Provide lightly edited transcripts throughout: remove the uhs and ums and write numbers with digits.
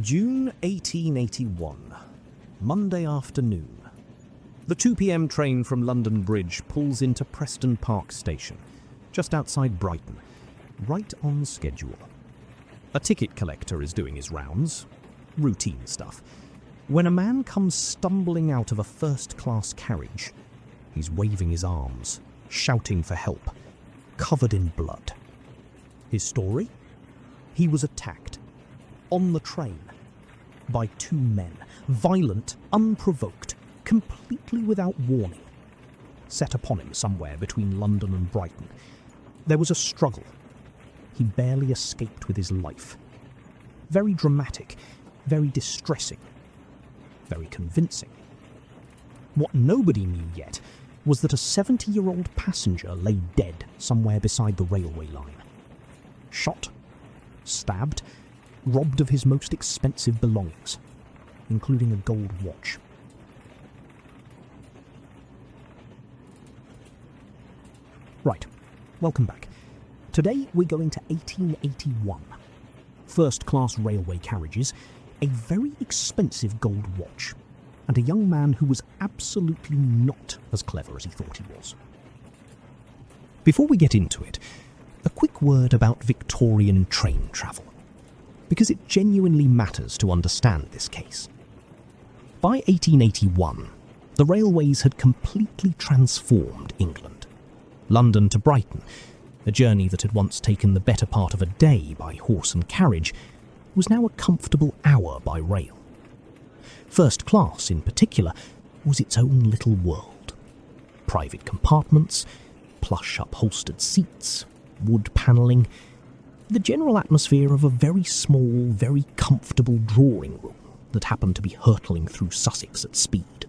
June 1881, Monday afternoon. The 2 p.m. train from London Bridge pulls into Preston Park Station, just outside Brighton, right on schedule. A ticket collector is doing his rounds, routine stuff, when a man comes stumbling out of a first-class carriage. He's waving his arms, shouting for help, covered in blood. His story? He was attacked, on the train, by 2 men, violent, unprovoked, completely without warning, set upon him somewhere between London and Brighton. There was a struggle. He barely escaped with his life. Very dramatic, very distressing, very convincing. What nobody knew yet was that a 70-year-old passenger lay dead somewhere beside the railway line. Shot, stabbed, robbed of his most expensive belongings, including a gold watch. Right, welcome back. Today we're going to 1881. First-class railway carriages, a very expensive gold watch, and a young man who was absolutely not as clever as he thought he was. Before we get into it, a quick word about Victorian train travel, because it genuinely matters to understand this case. By 1881, the railways had completely transformed England. London to Brighton, a journey that had once taken the better part of a day by horse and carriage, was now a comfortable hour by rail. First class, in particular, was its own little world. Private compartments, plush upholstered seats, wood panelling, the general atmosphere of a very small, very comfortable drawing room that happened to be hurtling through Sussex at speed.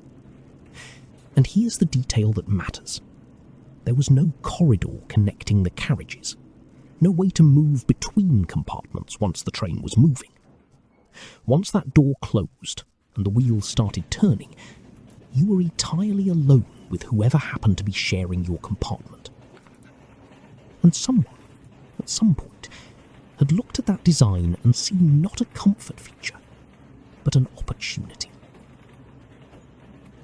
And here's the detail that matters. There was no corridor connecting the carriages, no way to move between compartments once the train was moving. Once that door closed and the wheels started turning, you were entirely alone with whoever happened to be sharing your compartment. And someone, at some point, had looked at that design and seen not a comfort feature, but an opportunity.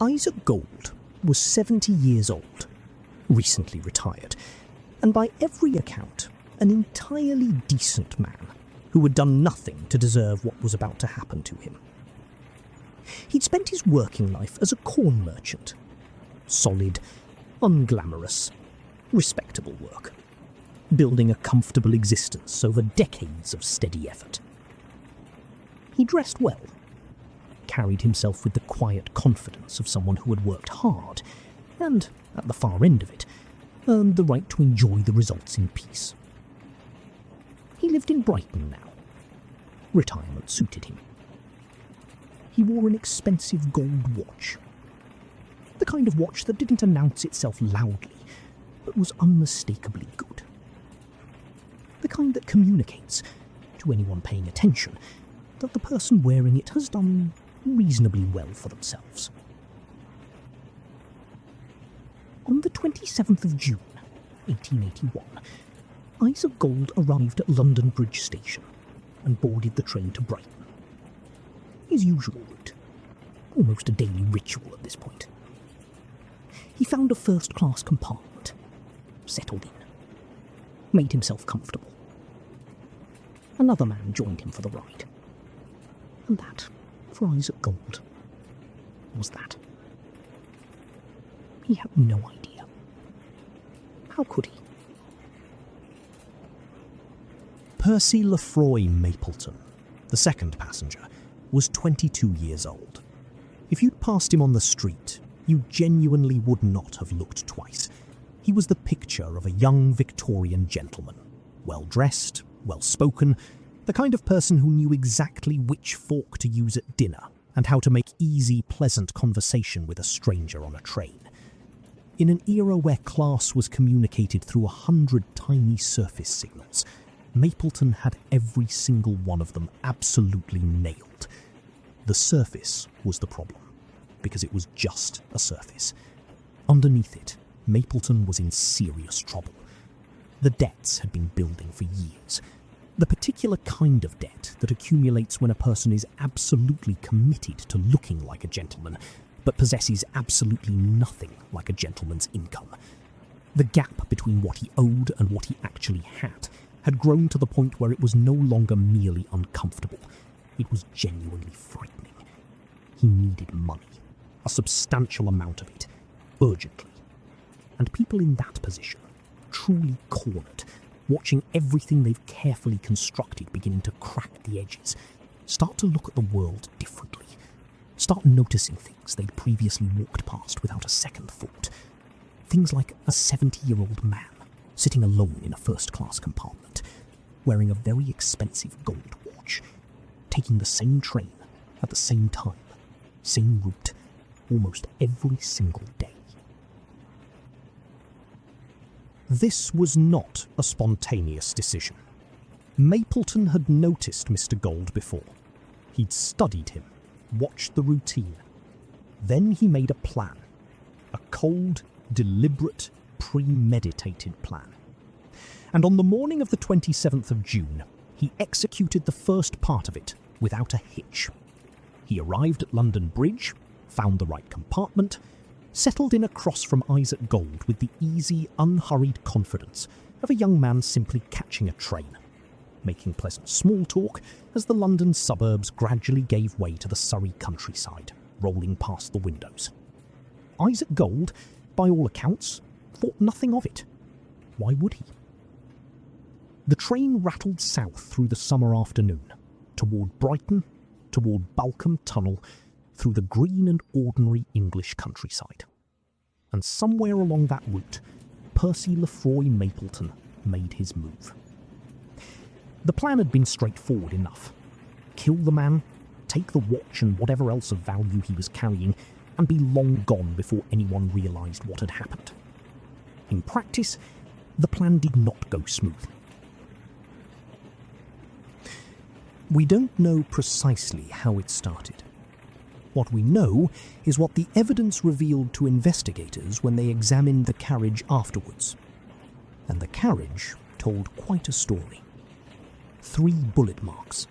Issag Gold was 70 years old, recently retired, and by every account, an entirely decent man who had done nothing to deserve what was about to happen to him. He'd spent his working life as a corn merchant. Solid, unglamorous, respectable work, building a comfortable existence over decades of steady effort. He dressed well, carried himself with the quiet confidence of someone who had worked hard, and, at the far end of it, earned the right to enjoy the results in peace. He lived in Brighton now. Retirement suited him. He wore an expensive gold watch. The kind of watch that didn't announce itself loudly, but was unmistakably good. The kind that communicates, to anyone paying attention, that the person wearing it has done reasonably well for themselves. On the 27th of June, 1881, Issag Gold arrived at London Bridge Station and boarded the train to Brighton. His usual route, almost a daily ritual at this point. He found a first-class compartment, settled in, made himself comfortable. Another man joined him for the ride. And that, for Issag Gold, was that. He had no idea. How could he? Percy Lefroy Mapleton, the second passenger, was 22 years old. If you'd passed him on the street, you genuinely would not have looked twice. He was the picture of a young Victorian gentleman, well-dressed, well-spoken, the kind of person who knew exactly which fork to use at dinner and how to make easy, pleasant conversation with a stranger on a train. In an era where class was communicated through 100 tiny surface signals, Mapleton had every single one of them absolutely nailed. The surface was the problem, because it was just a surface. Underneath it, Mapleton was in serious trouble. The debts had been building for years. The particular kind of debt that accumulates when a person is absolutely committed to looking like a gentleman, but possesses absolutely nothing like a gentleman's income. The gap between what he owed and what he actually had grown to the point where it was no longer merely uncomfortable. It was genuinely frightening. He needed money, a substantial amount of it, urgently. And people in that position, truly cornered, watching everything they've carefully constructed beginning to crack the edges, start to look at the world differently, start noticing things they'd previously walked past without a second thought. Things like a 70-year-old man sitting alone in a first-class compartment, wearing a very expensive gold watch, taking the same train at the same time, same route, almost every single day. This was not a spontaneous decision. Mapleton had noticed Mr. Gold before. He'd studied him, watched the routine. Then he made a plan. A cold, deliberate, premeditated plan. And on the morning of the 27th of June, he executed the first part of it without a hitch. He arrived at London Bridge, found the right compartment, settled in across from Issag Gold with the easy, unhurried confidence of a young man simply catching a train, making pleasant small talk as the London suburbs gradually gave way to the Surrey countryside, rolling past the windows. Issag Gold, by all accounts, thought nothing of it. Why would he? The train rattled south through the summer afternoon, toward Brighton, toward Balcombe Tunnel, through the green and ordinary English countryside. And somewhere along that route, Percy Lefroy Mapleton made his move. The plan had been straightforward enough. Kill the man, take the watch and whatever else of value he was carrying, and be long gone before anyone realised what had happened. In practice, the plan did not go smoothly. We don't know precisely how it started. What we know is what the evidence revealed to investigators when they examined the carriage afterwards. And the carriage told quite a story. 3 bullet marks.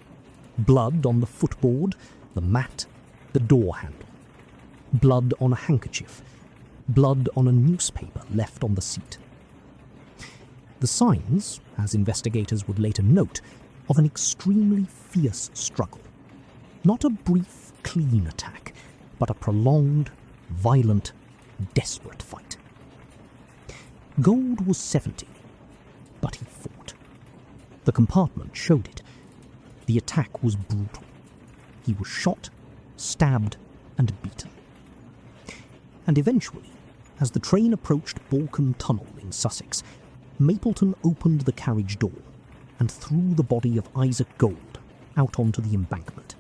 Blood on the footboard, the mat, the door handle. Blood on a handkerchief. Blood on a newspaper left on the seat. The signs, as investigators would later note, of an extremely fierce struggle. Not a brief, clean attack, but a prolonged, violent, desperate fight. Gold was 70, but he fought. The compartment showed it. The attack was brutal. He was shot, stabbed, and beaten. And eventually, as the train approached Balcombe Tunnel in Sussex, Mapleton opened the carriage door and threw the body of Issag Gold out onto the embankment.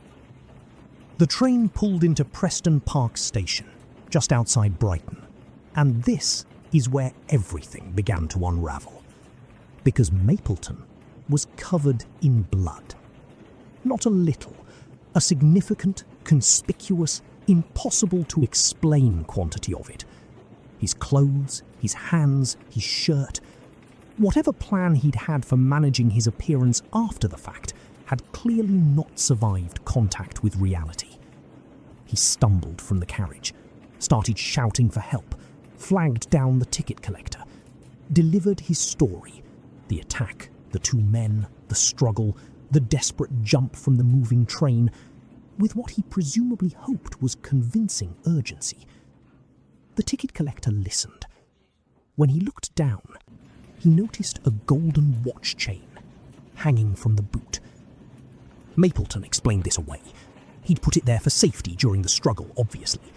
The train pulled into Preston Park Station, just outside Brighton, and this is where everything began to unravel, because Mapleton was covered in blood. Not a little, a significant, conspicuous, impossible to explain quantity of it. His clothes, his hands, his shirt, whatever plan he'd had for managing his appearance after the fact had clearly not survived contact with reality. He stumbled from the carriage, started shouting for help, flagged down the ticket collector, delivered his story, the attack, the 2 men, the struggle, the desperate jump from the moving train, with what he presumably hoped was convincing urgency. The ticket collector listened. When he looked down, he noticed a golden watch chain hanging from the boot. Mapleton explained this away. He'd put it there for safety during the struggle, obviously.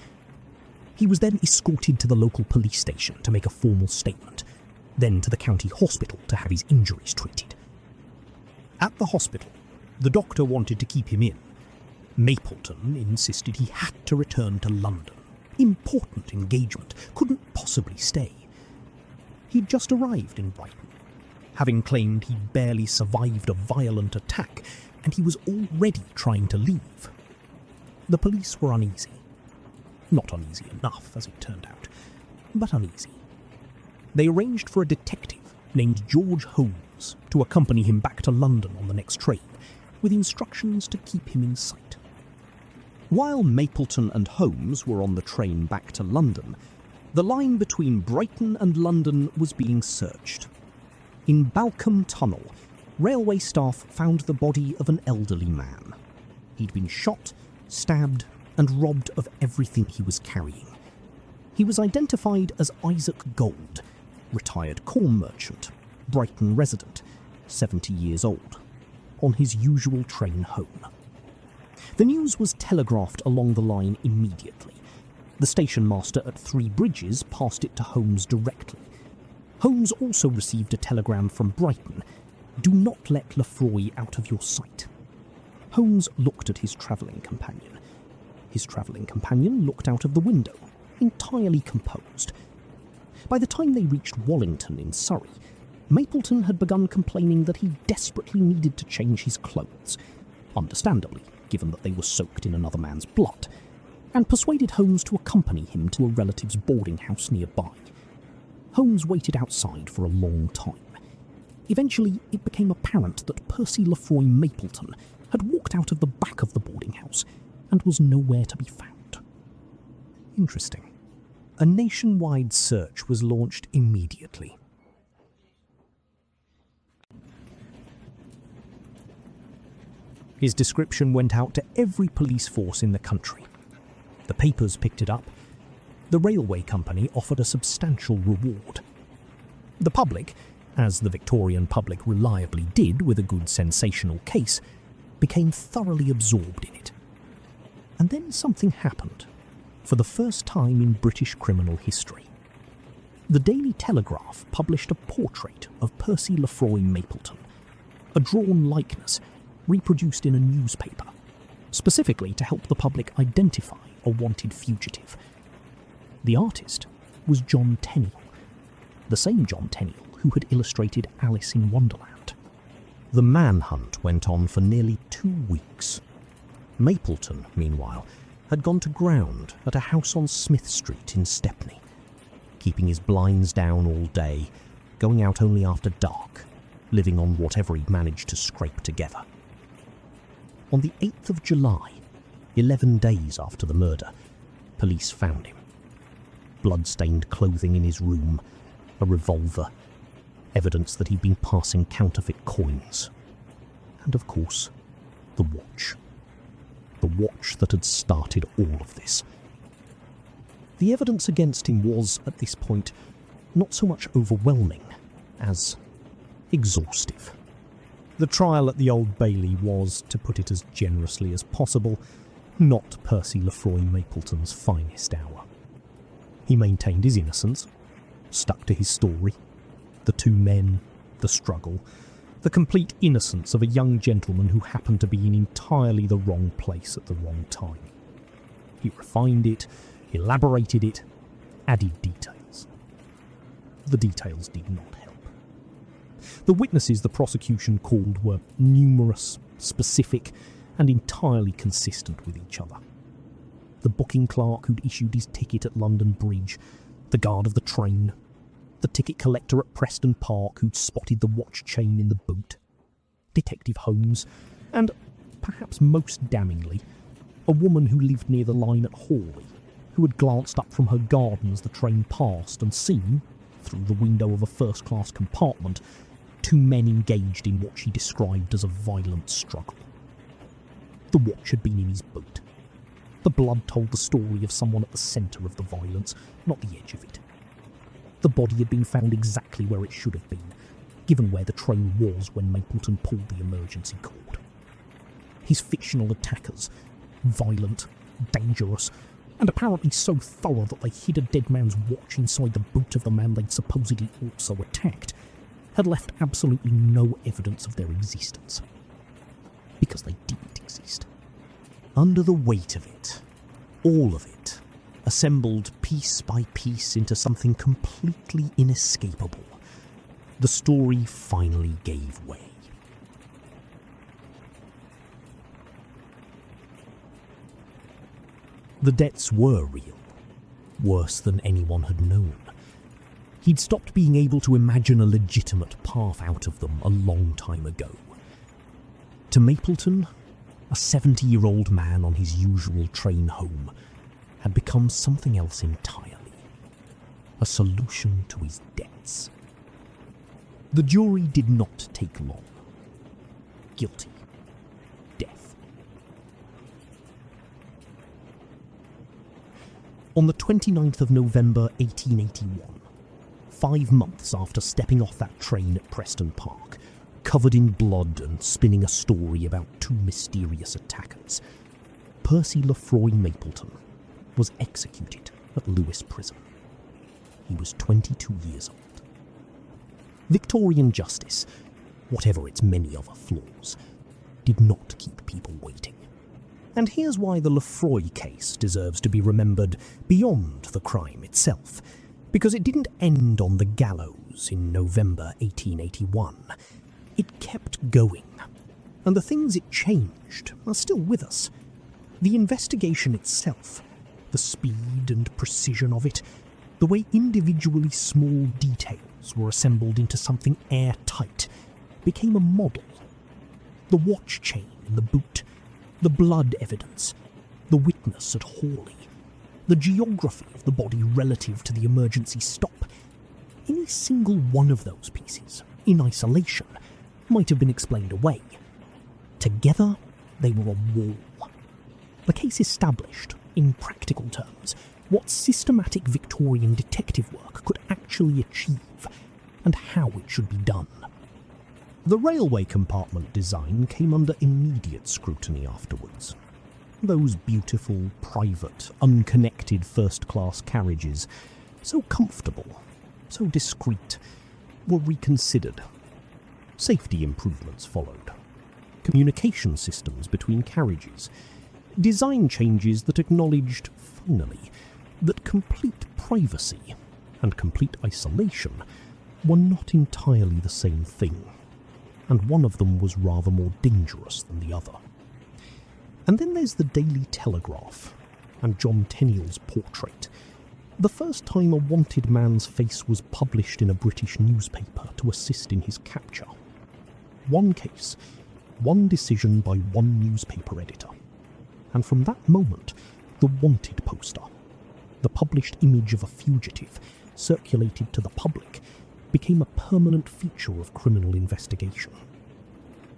He was then escorted to the local police station to make a formal statement, then to the county hospital to have his injuries treated. At the hospital, the doctor wanted to keep him in. Mapleton insisted he had to return to London. Important engagement, couldn't possibly stay. He'd just arrived in Brighton, having claimed he'd barely survived a violent attack, and he was already trying to leave. The police were uneasy. Not uneasy enough, as it turned out, but uneasy. They arranged for a detective named George Holmes Holmes to accompany him back to London on the next train, with instructions to keep him in sight. While Mapleton and Holmes were on the train back to London, the line between Brighton and London was being searched. In Balcombe Tunnel, railway staff found the body of an elderly man. He'd been shot, stabbed, and robbed of everything he was carrying. He was identified as Issag Gold, retired corn merchant, Brighton resident, 70 years old, on his usual train home. The news was telegraphed along the line immediately. The station master at Three Bridges passed it to Holmes directly. Holmes also received a telegram from Brighton: "Do not let Lefroy out of your sight." Holmes looked at his travelling companion. His travelling companion looked out of the window, entirely composed. By the time they reached Wallington in Surrey, Mapleton had begun complaining that he desperately needed to change his clothes, understandably, given that they were soaked in another man's blood, and persuaded Holmes to accompany him to a relative's boarding house nearby. Holmes waited outside for a long time. Eventually, it became apparent that Percy Lefroy Mapleton had walked out of the back of the boarding house and was nowhere to be found. Interesting. A nationwide search was launched immediately. His description went out to every police force in the country. The papers picked it up. The railway company offered a substantial reward. The public, as the Victorian public reliably did with a good sensational case, became thoroughly absorbed in it. And then something happened, for the first time in British criminal history. The Daily Telegraph published a portrait of Percy Lefroy Mapleton, a drawn likeness reproduced in a newspaper, specifically to help the public identify a wanted fugitive. The artist was John Tenniel, the same John Tenniel who had illustrated Alice in Wonderland. The manhunt went on for nearly 2 weeks. Mapleton, meanwhile, had gone to ground at a house on Smith Street in Stepney, keeping his blinds down all day, going out only after dark, living on whatever he'd managed to scrape together. On the 8th of July, 11 days after the murder, police found him. Blood-stained clothing in his room, a revolver, evidence that he'd been passing counterfeit coins, and of course, the watch. The watch that had started all of this. The evidence against him was, at this point, not so much overwhelming as exhaustive. The trial at the Old Bailey was, to put it as generously as possible, not Percy Lefroy Mapleton's finest hour. He maintained his innocence, stuck to his story, the 2 men, the struggle, the complete innocence of a young gentleman who happened to be in entirely the wrong place at the wrong time. He refined it, elaborated it, added details. The details did not help. The witnesses the prosecution called were numerous, specific, and entirely consistent with each other. The booking clerk who'd issued his ticket at London Bridge, the guard of the train, the ticket collector at Preston Park who'd spotted the watch chain in the boot, Detective Holmes, and, perhaps most damningly, a woman who lived near the line at Hawley, who had glanced up from her garden as the train passed and seen, through the window of a first-class compartment, 2 men engaged in what she described as a violent struggle. The watch had been in his boot. The blood told the story of someone at the centre of the violence, not the edge of it. The body had been found exactly where it should have been, given where the train was when Mapleton pulled the emergency cord. His fictional attackers, violent, dangerous, and apparently so thorough that they hid a dead man's watch inside the boot of the man they'd supposedly also attacked, had left absolutely no evidence of their existence. Because they didn't exist. Under the weight of it, all of it, assembled piece by piece into something completely inescapable, the story finally gave way. The debts were real, worse than anyone had known. He'd stopped being able to imagine a legitimate path out of them a long time ago. To Mapleton, a 70-year-old man on his usual train home had become something else entirely. A solution to his debts. The jury did not take long. Guilty. Death. On the 29th of November 1881, 5 months after stepping off that train at Preston Park, covered in blood and spinning a story about 2 mysterious attackers, Percy Lefroy Mapleton was executed at Lewes Prison. He was 22 years old. Victorian justice, whatever its many other flaws, did not keep people waiting. And here's why the Lefroy case deserves to be remembered beyond the crime itself, because it didn't end on the gallows in November 1881. It kept going, and the things it changed are still with us. The investigation itself, the speed and precision of it, the way individually small details were assembled into something airtight, became a model. The watch chain in the boot, the blood evidence, the witness at Hawley, the geography of the body relative to the emergency stop. Any single one of those pieces, in isolation, might have been explained away. Together, they were a wall. The case established, in practical terms, what systematic Victorian detective work could actually achieve, and how it should be done. The railway compartment design came under immediate scrutiny afterwards. Those beautiful, private, unconnected first-class carriages, so comfortable, so discreet, were reconsidered. Safety improvements followed. Communication systems between carriages. Design changes that acknowledged, finally, that complete privacy and complete isolation were not entirely the same thing, and one of them was rather more dangerous than the other. And then there's the Daily Telegraph and John Tenniel's portrait, the first time a wanted man's face was published in a British newspaper to assist in his capture. One case, one decision by one newspaper editor, and from that moment, the wanted poster, the published image of a fugitive, circulated to the public, became a permanent feature of criminal investigation.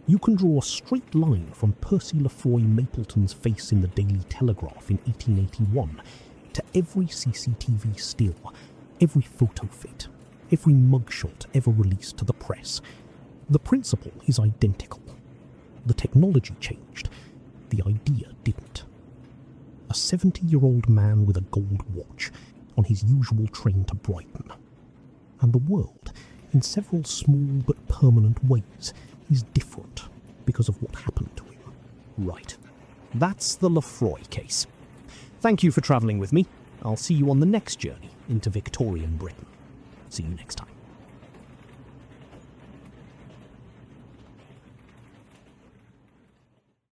You can draw a straight line from Percy Lefroy Mapleton's face in the Daily Telegraph in 1881 to every CCTV still, every photo fit, every mugshot ever released to the press. The principle is identical. The technology changed. The idea didn't. A 70-year-old man with a gold watch on his usual train to Brighton. And the world, in several small but permanent ways, is different because of what happened to him. Right. That's the Lefroy case. Thank you for travelling with me. I'll see you on the next journey into Victorian Britain. See you next time.